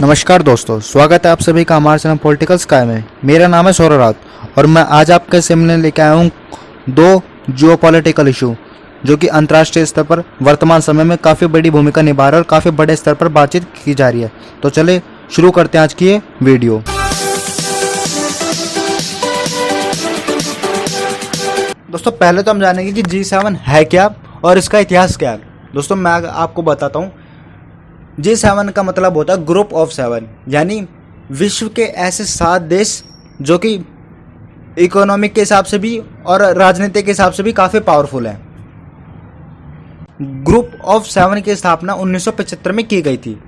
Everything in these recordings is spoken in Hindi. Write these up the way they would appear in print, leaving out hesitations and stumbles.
नमस्कार दोस्तों, स्वागत है आप सभी का हमारे चैनल पॉलिटिकल स्काई में। मेरा नाम है सौरभ राउत और मैं आज आपके सामने लेके आया हूँ दो जियोपॉलिटिकल इशू जो कि अंतर्राष्ट्रीय स्तर पर वर्तमान समय में काफ़ी बड़ी भूमिका निभा रहे हैं और काफ़ी बड़े स्तर पर बातचीत की जा रही है। तो चले शुरू करते हैं आज की ये वीडियो। दोस्तों पहले तो हम जानेंगे कि G7 है क्या और इसका इतिहास क्या है। दोस्तों मैं आपको बताता हूँ। G7 का मतलब होता है ग्रुप ऑफ 7, यानी विश्व के ऐसे 7 देश जो कि इकोनॉमिक के हिसाब से भी और राजनीतिक के हिसाब से भी काफ़ी पावरफुल हैं। ग्रुप ऑफ 7 की स्थापना 1975 में की गई थी।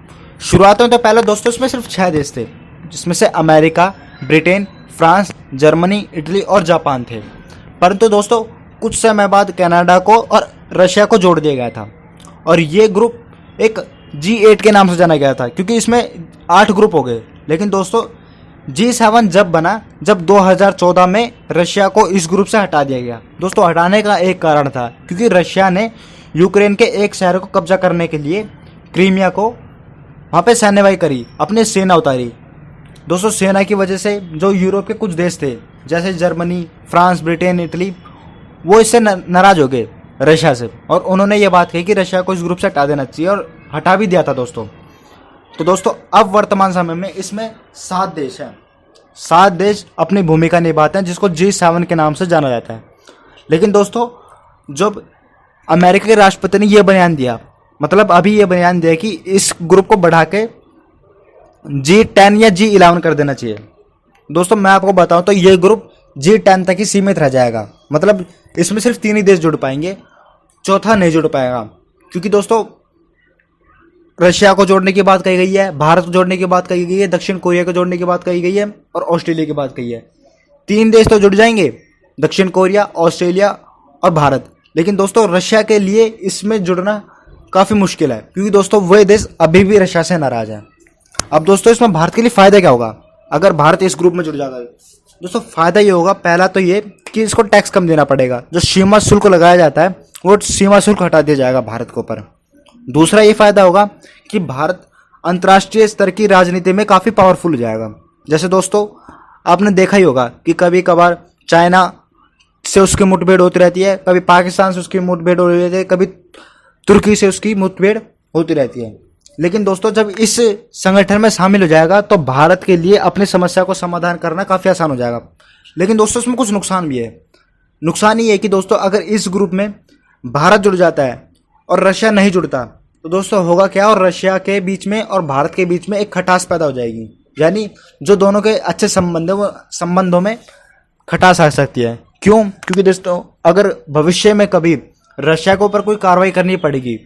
शुरुआत में तो पहले दोस्तों इसमें सिर्फ 6 देश थे, जिसमें से America, Britain, France, Germany, Italy और जापान थे। परंतु दोस्तों कुछ समय बाद कनाडा को और रशिया को जोड़ दिया गया था और ये ग्रुप एक G8 के नाम से जाना गया था, क्योंकि इसमें 8 ग्रुप हो गए। लेकिन दोस्तों G7 जब बना, जब 2014 में रशिया को इस ग्रुप से हटा दिया गया। दोस्तों हटाने का एक कारण था, क्योंकि रशिया ने यूक्रेन के एक शहर को कब्जा करने के लिए क्रीमिया को वहाँ पे सैन्यवाही करी, अपनी सेना उतारी। दोस्तों सेना की वजह से जो यूरोप के कुछ देश थे जैसे जर्मनी, फ्रांस, ब्रिटेन, इटली, वो इससे नाराज हो गए रशिया से और उन्होंने ये बात कही कि रशिया को इस ग्रुप से हटा देना चाहिए और हटा भी दिया था दोस्तों। तो दोस्तों अब वर्तमान समय में इसमें 7 देश हैं। 7 देश अपनी भूमिका निभाते हैं, जिसको G7 के नाम से जाना जाता है। लेकिन दोस्तों जब अमेरिका के राष्ट्रपति ने यह बयान दिया, मतलब अभी ये बयान दिया कि इस ग्रुप को बढ़ा के G10 या G11 कर देना चाहिए। दोस्तों मैं आपको बताऊं तो ये ग्रुप G10 तक ही सीमित रह जाएगा, मतलब इसमें सिर्फ 3 ही देश जुड़ पाएंगे, चौथा नहीं जुड़ पाएगा। क्योंकि दोस्तों रशिया को जोड़ने की बात कही गई है, भारत को जोड़ने की बात कही गई है, दक्षिण कोरिया को जोड़ने की बात कही गई है और ऑस्ट्रेलिया की बात कही है। 3 देश तो जुड़ जाएंगे, दक्षिण कोरिया, ऑस्ट्रेलिया और भारत। लेकिन दोस्तों रशिया के लिए इसमें जुड़ना काफ़ी मुश्किल है, क्योंकि दोस्तों वह देश अभी भी रशिया से नाराज है। अब दोस्तों इसमें भारत के लिए फ़ायदा क्या होगा अगर भारत इस ग्रुप में जुड़ जाता है? दोस्तों फ़ायदा ये होगा, पहला तो ये कि इसको टैक्स कम देना पड़ेगा। जो सीमा शुल्क लगाया जाता है वो सीमा शुल्क हटा दिया जाएगा भारत के ऊपर। दूसरा ये फ़ायदा होगा कि भारत अंतर्राष्ट्रीय स्तर की राजनीति में काफ़ी पावरफुल हो जाएगा। जैसे दोस्तों आपने देखा ही होगा कि कभी कभार चाइना से उसकी मुठभेड़ होती रहती है, कभी पाकिस्तान से उसकी मुठभेड़ होती रहती है, कभी तुर्की से उसकी मुठभेड़ होती रहती है। लेकिन दोस्तों जब इस संगठन में शामिल हो जाएगा तो भारत के लिए अपनी समस्या को समाधान करना काफ़ी आसान हो जाएगा। लेकिन दोस्तों इसमें कुछ नुकसान भी है। नुकसान ये है कि दोस्तों अगर इस ग्रुप में भारत जुड़ जाता है और रशिया नहीं जुड़ता तो दोस्तों होगा क्या, और रशिया के बीच में और भारत के बीच में एक खटास पैदा हो जाएगी। यानी जो दोनों के अच्छे संबंध है वो संबंधों में खटास आ सकती है। क्यों? क्योंकि दोस्तों अगर भविष्य में कभी रशिया के ऊपर कोई कार्रवाई करनी पड़ेगी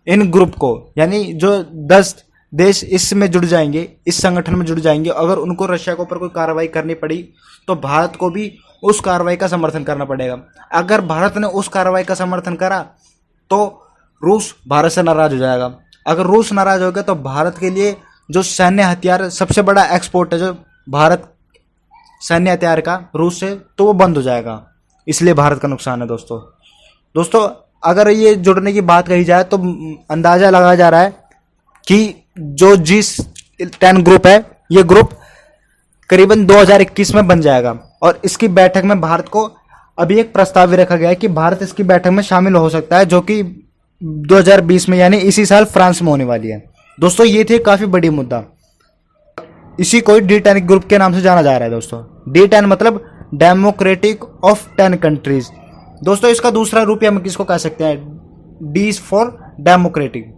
इन ग्रुप को, यानी जो 10 देश इसमें जुड़ जाएंगे, इस संगठन में जुड़ जाएंगे, अगर उनको रशिया के ऊपर कोई कार्रवाई करनी पड़ी तो भारत को भी उस कार्रवाई का समर्थन करना पड़ेगा। अगर भारत ने उस कार्रवाई का समर्थन करा तो रूस भारत से नाराज हो जाएगा। अगर रूस नाराज हो गया तो भारत के लिए जो सैन्य हथियार सबसे बड़ा एक्सपोर्ट है जो भारत सैन्य हथियार का रूस से, तो वो बंद हो जाएगा। इसलिए भारत का नुकसान है दोस्तों अगर ये जुड़ने की बात कही जाए तो अंदाज़ा लगाया जा रहा है कि जो G10 ग्रुप है ये ग्रुप करीबन 2021 में बन जाएगा और इसकी बैठक में भारत को अभी एक प्रस्ताव भी रखा गया है कि भारत इसकी बैठक में शामिल हो सकता है, जो कि 2020 में यानी इसी साल फ्रांस में होने वाली है। दोस्तों ये थे काफ़ी बड़ी मुद्दा। इसी को D10 ग्रुप के नाम से जाना जा रहा है। दोस्तों D10 मतलब डेमोक्रेटिक ऑफ 10 कंट्रीज। दोस्तों इसका दूसरा रूप हम किसको कह सकते हैं? D for democratic.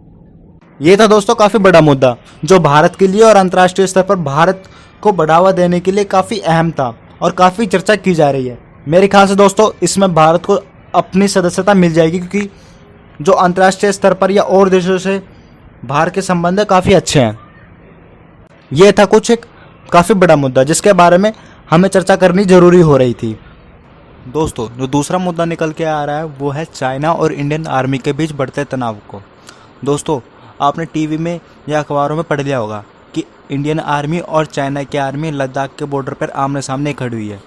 ये था दोस्तों काफ़ी बड़ा मुद्दा जो भारत के लिए और अंतर्राष्ट्रीय स्तर पर भारत को बढ़ावा देने के लिए काफ़ी अहम था और काफ़ी चर्चा की जा रही है। मेरे ख्याल से दोस्तों इसमें भारत को अपनी सदस्यता मिल जाएगी, क्योंकि जो अंतर्राष्ट्रीय स्तर पर या और देशों से भारत के संबंध काफ़ी अच्छे हैं। यह था कुछ एक काफ़ी बड़ा मुद्दा जिसके बारे में हमें चर्चा करनी ज़रूरी हो रही थी। दोस्तों जो दूसरा मुद्दा निकल के आ रहा है वो है चाइना और इंडियन आर्मी के बीच बढ़ते तनाव को। दोस्तों आपने टीवी में या अखबारों में पढ़ लिया होगा कि इंडियन आर्मी और चाइना की आर्मी लद्दाख के बॉर्डर पर आमने सामने खड़ी हुई है।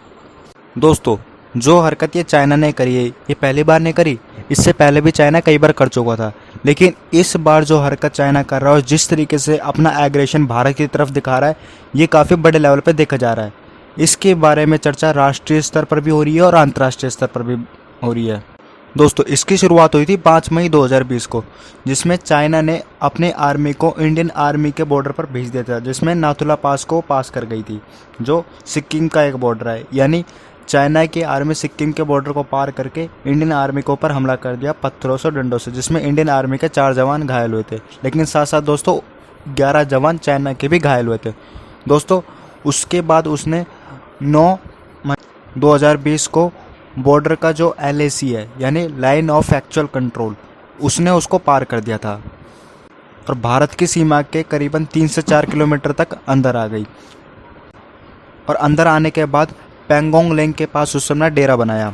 दोस्तों जो हरकत ये चाइना ने करी है ये पहली बार नहीं करी, इससे पहले भी चाइना कई बार कर चुका था। लेकिन इस बार जो हरकत चाइना कर रहा है और जिस तरीके से अपना एग्रेशन भारत की तरफ दिखा रहा है, ये काफ़ी बड़े लेवल पे देखा जा रहा है। इसके बारे में चर्चा राष्ट्रीय स्तर पर भी हो रही है और अंतर्राष्ट्रीय स्तर पर भी हो रही है। दोस्तों, इसकी शुरुआत हुई थी 5 मई 2020 को, जिसमें चाइना ने अपने आर्मी को इंडियन आर्मी के बॉर्डर पर भेज दिया था, जिसमें नाथुला पास को पास कर गई थी, जो सिक्किम का एक बॉर्डर है। यानी चाइना की आर्मी सिक्किम के बॉर्डर को पार करके इंडियन आर्मी के ऊपर हमला कर दिया पत्थरों से, डंडों से, जिसमें इंडियन आर्मी के 4 जवान घायल हुए थे। लेकिन साथ साथ दोस्तों 11 जवान चाइना के भी घायल हुए थे। दोस्तों, उसके बाद उसने 9 मई 2020 को बॉर्डर का जो LAC है, यानी लाइन ऑफ एक्चुअल कंट्रोल, उसने उसको पार कर दिया था और भारत की सीमा के करीबन 3 से 4 किलोमीटर तक अंदर आ गई। और अंदर आने के बाद पैंगोंग लेंग के पास उस समय डेरा बनाया।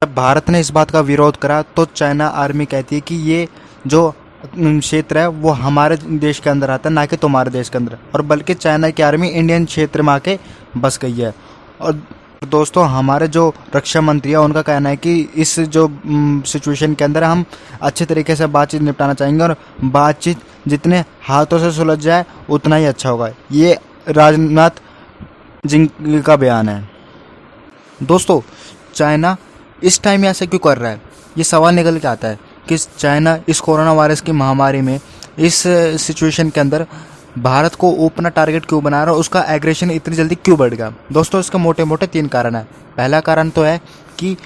जब भारत ने इस बात का विरोध करा तो चाइना आर्मी कहती है कि ये जो क्षेत्र है वो हमारे देश के अंदर आता है, ना कि तुम्हारे देश के अंदर। और बल्कि चाइना की आर्मी इंडियन क्षेत्र में आके बस गई है। और दोस्तों, हमारे जो रक्षा मंत्री है उनका कहना है कि इस जो सिचुएशन के अंदर हम अच्छे तरीके से बातचीत निपटाना चाहेंगे और बातचीत जितने हाथों से सुलझ जाए उतना ही अच्छा होगा। ये राजनाथ सिंह का बयान है। दोस्तों, चाइना इस टाइम ऐसा क्यों कर रहा है, ये सवाल निकल के आता है कि चाइना इस कोरोना वायरस की महामारी में, इस सिचुएशन के अंदर भारत को अपना टारगेट क्यों बना रहा है, उसका एग्रेशन इतनी जल्दी क्यों बढ़ गया। दोस्तों, इसके मोटे मोटे 3 कारण हैं। पहला कारण तो है कि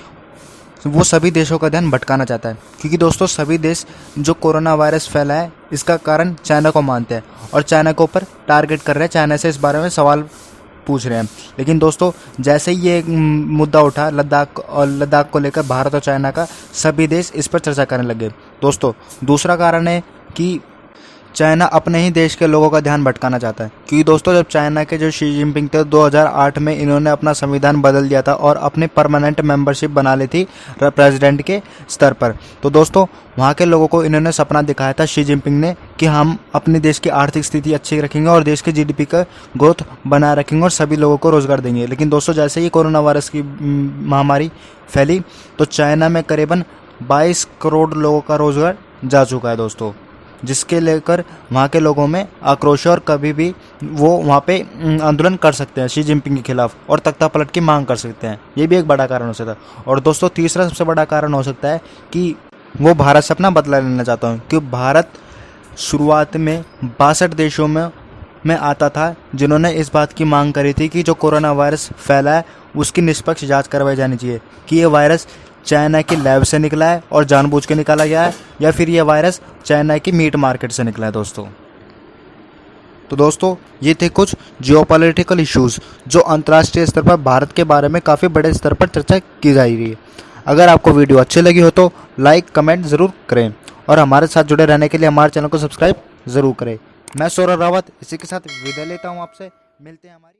वो सभी देशों का ध्यान भटकाना चाहता है, क्योंकि दोस्तों सभी देश जो कोरोना वायरस फैला है इसका कारण चाइना को मानते हैं और चाइना के ऊपर टारगेट कर रहे हैं, चाइना से इस बारे में सवाल पूछ रहे हैं। लेकिन दोस्तों, जैसे ही ये मुद्दा उठा लद्दाख को लेकर भारत और चाइना का, सभी देश इस पर चर्चा करने लगे। दोस्तों, दूसरा कारण है कि चाइना अपने ही देश के लोगों का ध्यान भटकाना चाहता है, क्योंकि दोस्तों जब चाइना के जो शी जिनपिंग थे 2008 में इन्होंने अपना संविधान बदल दिया था और अपने परमानेंट मेंबरशिप बना ली थी प्रेसिडेंट के स्तर पर। तो दोस्तों, वहाँ के लोगों को इन्होंने सपना दिखाया था शी जिनपिंग ने कि हम अपने देश की आर्थिक स्थिति अच्छी रखेंगे और देश के GDP का ग्रोथ बनाए रखेंगे और सभी लोगों को रोजगार देंगे। लेकिन दोस्तों, जैसे ही कोरोना वायरस की महामारी फैली तो चाइना में करीबन 22 करोड़ लोगों का रोजगार जा चुका है दोस्तों, जिसके लेकर वहाँ के लोगों में आक्रोश है और कभी भी वो वहाँ पे आंदोलन कर सकते हैं शी जिनपिंग के खिलाफ और तख्ता पलट की मांग कर सकते हैं। ये भी एक बड़ा कारण हो सकता है। और दोस्तों, तीसरा सबसे बड़ा कारण हो सकता है कि वो भारत से अपना बदला लेना चाहता हूँ, क्योंकि भारत शुरुआत में 62 देशों में आता था जिन्होंने इस बात की मांग करी थी कि जो कोरोना वायरस फैला है उसकी निष्पक्ष जाँच करवाई जानी चाहिए कि ये वायरस चाइना की लैब से निकला है और जानबूझ के निकाला गया है या फिर यह वायरस चाइना की मीट मार्केट से निकला है दोस्तों। तो दोस्तों, ये थे कुछ जियोपॉलिटिकल इश्यूज जो अंतर्राष्ट्रीय स्तर पर भारत के बारे में काफ़ी बड़े स्तर पर चर्चा की जा रही है। अगर आपको वीडियो अच्छी लगी हो तो लाइक कमेंट ज़रूर करें और हमारे साथ जुड़े रहने के लिए हमारे चैनल को सब्सक्राइब ज़रूर करें। मैं सौरभ रावत इसी के साथ विदा लेता हूँ आपसे। मिलते हैं हमारी